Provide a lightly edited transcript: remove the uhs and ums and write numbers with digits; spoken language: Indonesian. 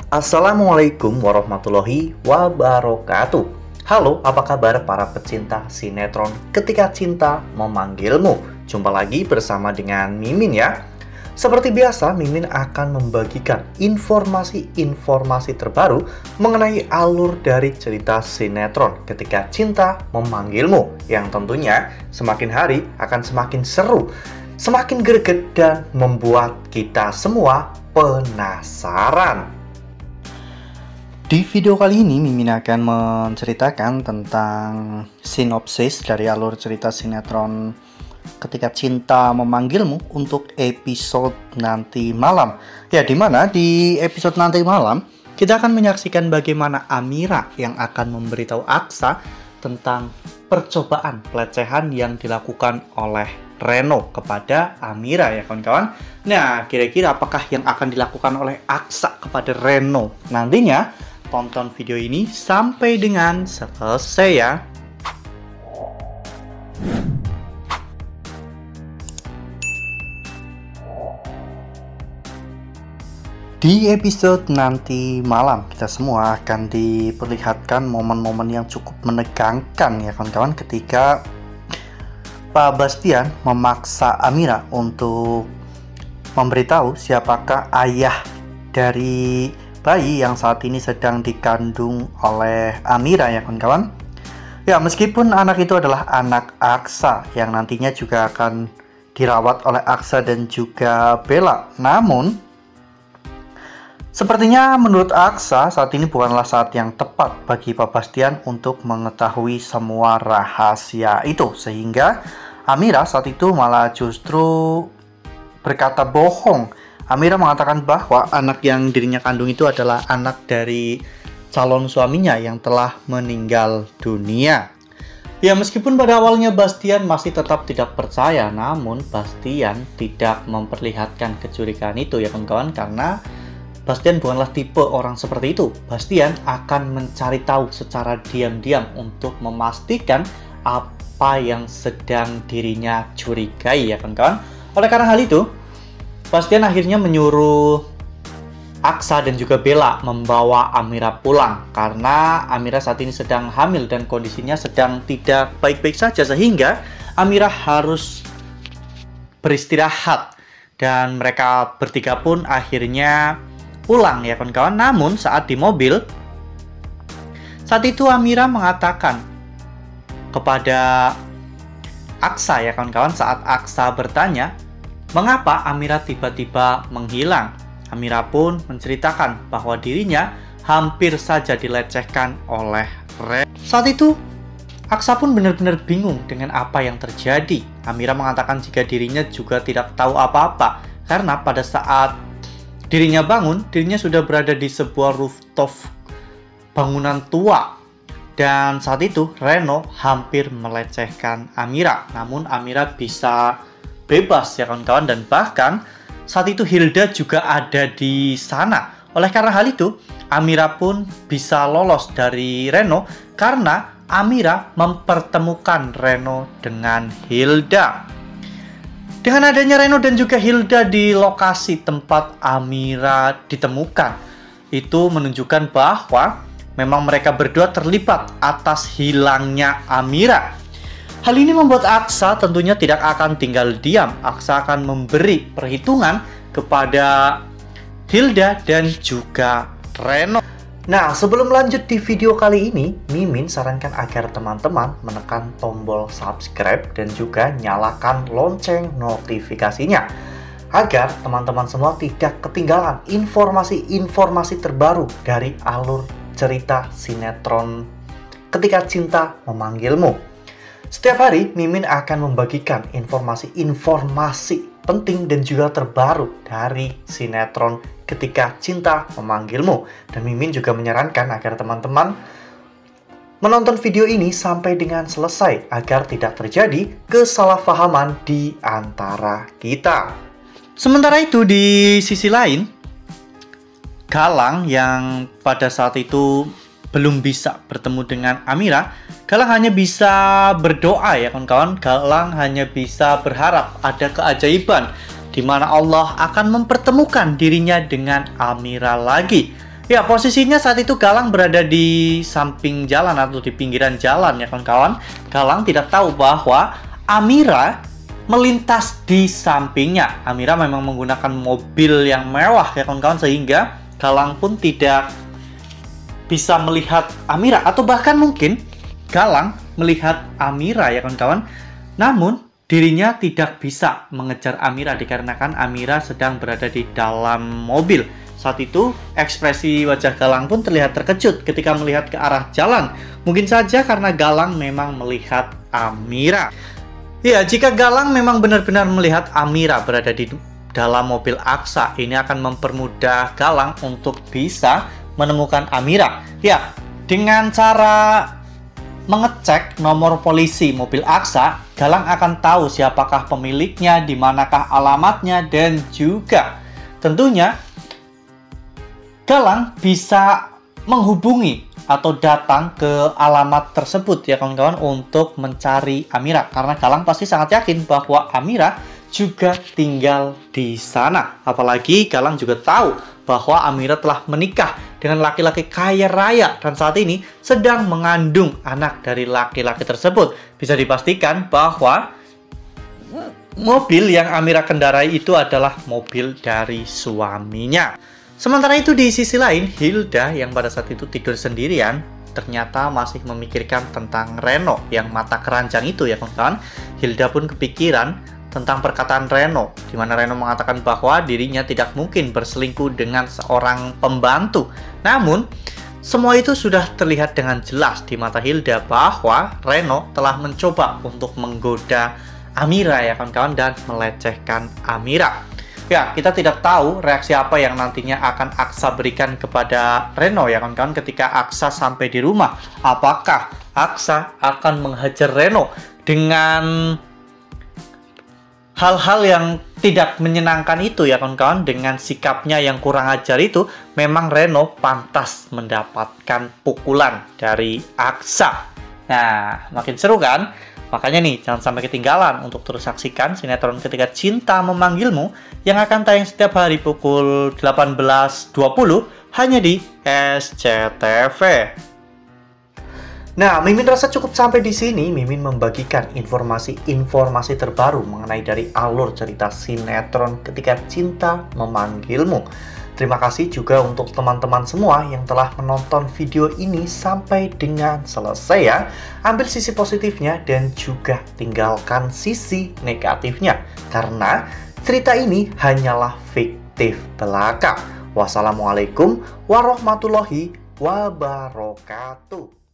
Assalamualaikum warahmatullahi wabarakatuh. Halo, apa kabar para pecinta sinetron Ketika Cinta Memanggilmu? Jumpa lagi bersama dengan Mimin ya. Seperti biasa, Mimin akan membagikan informasi-informasi terbaru mengenai alur dari cerita sinetron Ketika Cinta Memanggilmu, yang tentunya semakin hari akan semakin seru, semakin greget, dan membuat kita semua penasaran. Di video kali ini, Mimin akan menceritakan tentang sinopsis dari alur cerita sinetron Ketika Cinta Memanggilmu untuk episode nanti malam. Ya, dimana di episode nanti malam kita akan menyaksikan bagaimana Amira yang akan memberitahu Aksa tentang percobaan pelecehan yang dilakukan oleh Reno kepada Amira ya kawan-kawan. Nah, kira-kira apakah yang akan dilakukan oleh Aksa kepada Reno nantinya? Tonton video ini sampai dengan selesai ya. Di episode nanti malam kita semua akan diperlihatkan momen-momen yang cukup menegangkan ya kawan-kawan, ketika Pak Bastian memaksa Amira untuk memberitahu siapakah ayah dari bayi yang saat ini sedang dikandung oleh Amira ya kawan-kawan. Ya, meskipun anak itu adalah anak Aksa yang nantinya juga akan dirawat oleh Aksa dan juga Bella, namun sepertinya menurut Aksa saat ini bukanlah saat yang tepat bagi Pak Bastian untuk mengetahui semua rahasia itu, sehingga Amira saat itu malah justru berkata bohong. Amira mengatakan bahwa anak yang dirinya kandung itu adalah anak dari calon suaminya yang telah meninggal dunia. Ya, meskipun pada awalnya Bastian masih tetap tidak percaya, namun Bastian tidak memperlihatkan kecurigaan itu ya kawan-kawan, karena Bastian bukanlah tipe orang seperti itu. Bastian akan mencari tahu secara diam-diam untuk memastikan apa yang sedang dirinya curigai ya kawan-kawan. Oleh karena hal itu, Bastian akhirnya menyuruh Aksa dan juga Bella membawa Amira pulang, karena Amira saat ini sedang hamil dan kondisinya sedang tidak baik-baik saja, sehingga Amira harus beristirahat. Dan mereka bertiga pun akhirnya pulang ya kawan-kawan. Namun saat di mobil, saat itu Amira mengatakan kepada Aksa ya kawan-kawan, saat Aksa bertanya mengapa Amira tiba-tiba menghilang, Amira pun menceritakan bahwa dirinya hampir saja dilecehkan oleh Reno. Saat itu Aksa pun benar-benar bingung dengan apa yang terjadi. Amira mengatakan jika dirinya juga tidak tahu apa-apa, karena pada saat dirinya bangun, dirinya sudah berada di sebuah rooftop bangunan tua. Dan saat itu Reno hampir melecehkan Amira, namun Amira bisa bebas ya kawan-kawan. Dan bahkan saat itu Hilda juga ada di sana. Oleh karena hal itu, Amira pun bisa lolos dari Reno karena Amira mempertemukan Reno dengan Hilda. Dengan adanya Reno dan juga Hilda di lokasi tempat Amira ditemukan, itu menunjukkan bahwa memang mereka berdua terlibat atas hilangnya Amira. Hal ini membuat Aksa tentunya tidak akan tinggal diam. Aksa akan memberi perhitungan kepada Hilda dan juga Reno. Nah, sebelum lanjut di video kali ini, Mimin sarankan agar teman-teman menekan tombol subscribe dan juga nyalakan lonceng notifikasinya, agar teman-teman semua tidak ketinggalan informasi-informasi terbaru dari alur cerita sinetron Ketika Cinta Memanggilmu. Setiap hari, Mimin akan membagikan informasi-informasi penting dan juga terbaru dari sinetron Ketika Cinta Memanggilmu. Dan Mimin juga menyarankan agar teman-teman menonton video ini sampai dengan selesai, agar tidak terjadi kesalahpahaman di antara kita. Sementara itu, di sisi lain, Galang yang pada saat itu belum bisa bertemu dengan Amira, Galang hanya bisa berdoa ya kawan-kawan. Galang hanya bisa berharap ada keajaiban di mana Allah akan mempertemukan dirinya dengan Amira lagi. Ya, posisinya saat itu Galang berada di samping jalan atau di pinggiran jalan ya kawan-kawan. Galang tidak tahu bahwa Amira melintas di sampingnya. Amira memang menggunakan mobil yang mewah ya kawan-kawan, sehingga Galang pun tidak bisa melihat Amira, atau bahkan mungkin Galang melihat Amira ya kawan-kawan. Namun dirinya tidak bisa mengejar Amira dikarenakan Amira sedang berada di dalam mobil. Saat itu, ekspresi wajah Galang pun terlihat terkejut ketika melihat ke arah jalan. Mungkin saja karena Galang memang melihat Amira. Ya, jika Galang memang benar-benar melihat Amira berada di dalam mobil Aksa, ini akan mempermudah Galang untuk bisa menemukan Amira. Ya, dengan cara mengecek nomor polisi mobil Aksa, Galang akan tahu siapakah pemiliknya, di manakah alamatnya, dan juga tentunya Galang bisa menghubungi atau datang ke alamat tersebut ya kawan-kawan untuk mencari Amira, karena Galang pasti sangat yakin bahwa Amira juga tinggal di sana. Apalagi Galang juga tahu bahwa Amira telah menikah dengan laki-laki kaya raya dan saat ini sedang mengandung anak dari laki-laki tersebut. Bisa dipastikan bahwa mobil yang Amira kendarai itu adalah mobil dari suaminya. Sementara itu di sisi lain, Hilda yang pada saat itu tidur sendirian ternyata masih memikirkan tentang Reno yang mata keranjang itu ya kawan-kawan. Hilda pun kepikiran tentang perkataan Reno, di mana Reno mengatakan bahwa dirinya tidak mungkin berselingkuh dengan seorang pembantu. Namun, semua itu sudah terlihat dengan jelas di mata Hilda bahwa Reno telah mencoba untuk menggoda Amira ya kawan-kawan dan melecehkan Amira. Ya, kita tidak tahu reaksi apa yang nantinya akan Aksa berikan kepada Reno ya kawan-kawan ketika Aksa sampai di rumah. Apakah Aksa akan menghajar Reno dengan hal-hal yang tidak menyenangkan itu ya kawan-kawan? Dengan sikapnya yang kurang ajar itu, memang Reno pantas mendapatkan pukulan dari Aksa. Nah, makin seru kan? Makanya nih, jangan sampai ketinggalan untuk terus saksikan sinetron Ketika Cinta Memanggilmu yang akan tayang setiap hari pukul 18.20 hanya di SCTV. Nah, Mimin rasa cukup sampai di sini. Mimin membagikan informasi-informasi terbaru mengenai dari alur cerita sinetron Ketika Cinta Memanggilmu. Terima kasih juga untuk teman-teman semua yang telah menonton video ini sampai dengan selesai ya. Ambil sisi positifnya dan juga tinggalkan sisi negatifnya, karena cerita ini hanyalah fiktif belaka. Wassalamualaikum warahmatullahi wabarakatuh.